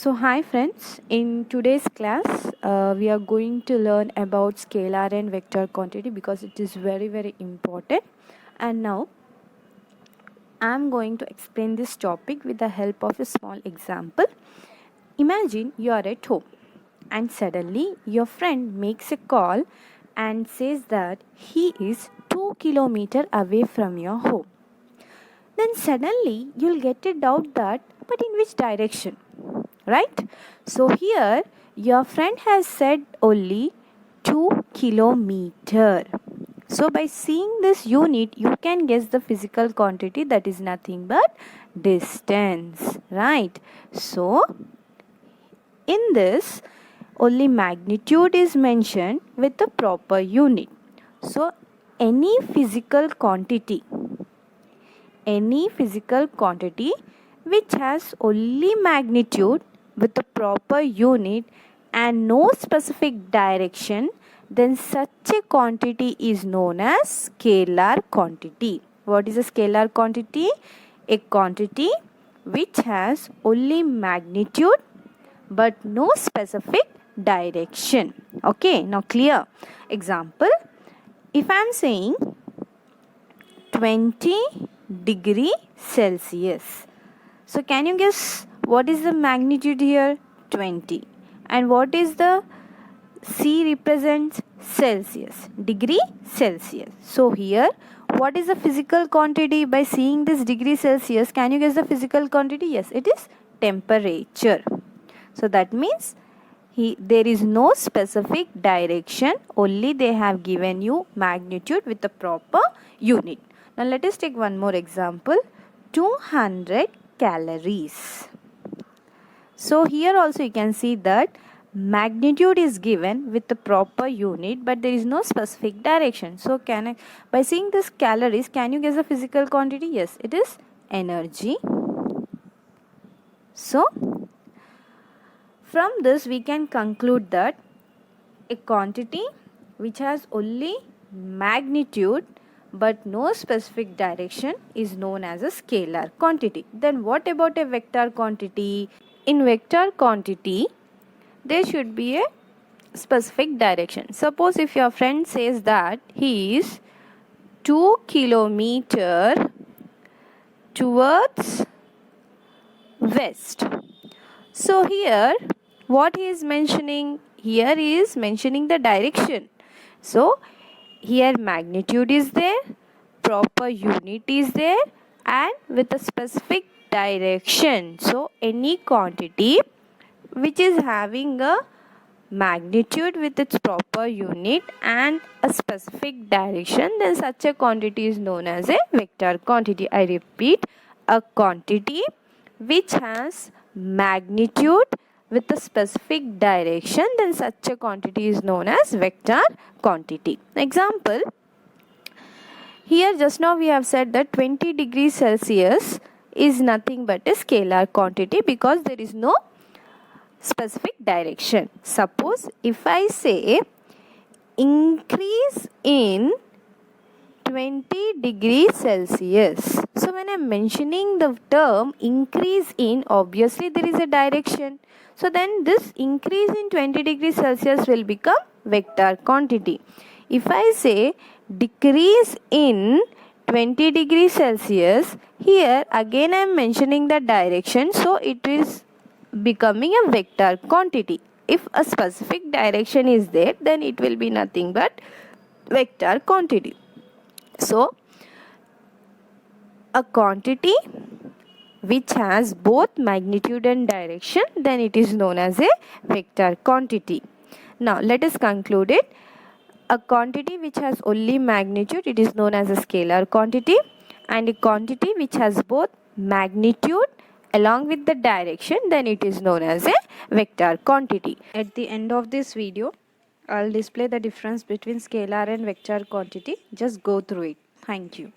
So hi friends, in today's class we are going to learn about scalar and vector quantity because it is very important. And now I am going to explain this topic with the help of a small example. Imagine you are at home and suddenly your friend makes a call and says that he is 2 kilometers away from your home. Then suddenly you'll get a doubt that, but in which direction? Right? So here your friend has said only 2 kilometer. So by seeing this unit you can guess the physical quantity, that is nothing but distance, right? So in this only magnitude is mentioned with the proper unit. So any physical quantity which has only magnitude with the proper unit and no specific direction, then such a quantity is known as scalar quantity. What is a scalar quantity? A quantity which has only magnitude but no specific direction. Okay, now clear. Example, if I am saying 20 °C. So can you guess what is the magnitude here? 20. And what is the C represents? Celsius. Degree Celsius. So here what is the physical quantity? By seeing this degree Celsius, can you guess the physical quantity? Yes, it is temperature. So that means there is no specific direction, only they have given you magnitude with the proper unit. Now let us take one more example, 200 calories. So here also you can see that magnitude is given with the proper unit but there is no specific direction. So by seeing this calories, can you guess the physical quantity? Yes, it is energy. So from this we can conclude that a quantity which has only magnitude but no specific direction is known as a scalar quantity. Then what about a vector quantity? In vector quantity, there should be a specific direction. Suppose if your friend says that he is 2 kilometers towards west. So here what he is mentioning? Here he is mentioning the direction. So here magnitude is there, proper unit is there and with a specific direction. So any quantity which is having a magnitude with its proper unit and a specific direction, then such a quantity is known as a vector quantity. I repeat, a quantity which has magnitude with a specific direction, then such a quantity is known as vector quantity. Example, here just now we have said that 20 °C is nothing but a scalar quantity because there is no specific direction. Suppose if I say increase in 20 °C. So when I am mentioning the term increase in, obviously there is a direction. So then this increase in 20 °C will become vector quantity. If I say decrease in 20 °C, here again I am mentioning the direction, so it is becoming a vector quantity. If a specific direction is there, then it will be nothing but vector quantity. So a quantity which has both magnitude and direction, then it is known as a vector quantity. Now let us conclude it. A quantity which has only magnitude, it is known as a scalar quantity, and a quantity which has both magnitude along with the direction, then it is known as a vector quantity. At the end of this video, I'll display the difference between scalar and vector quantity. Just go through it. Thank you.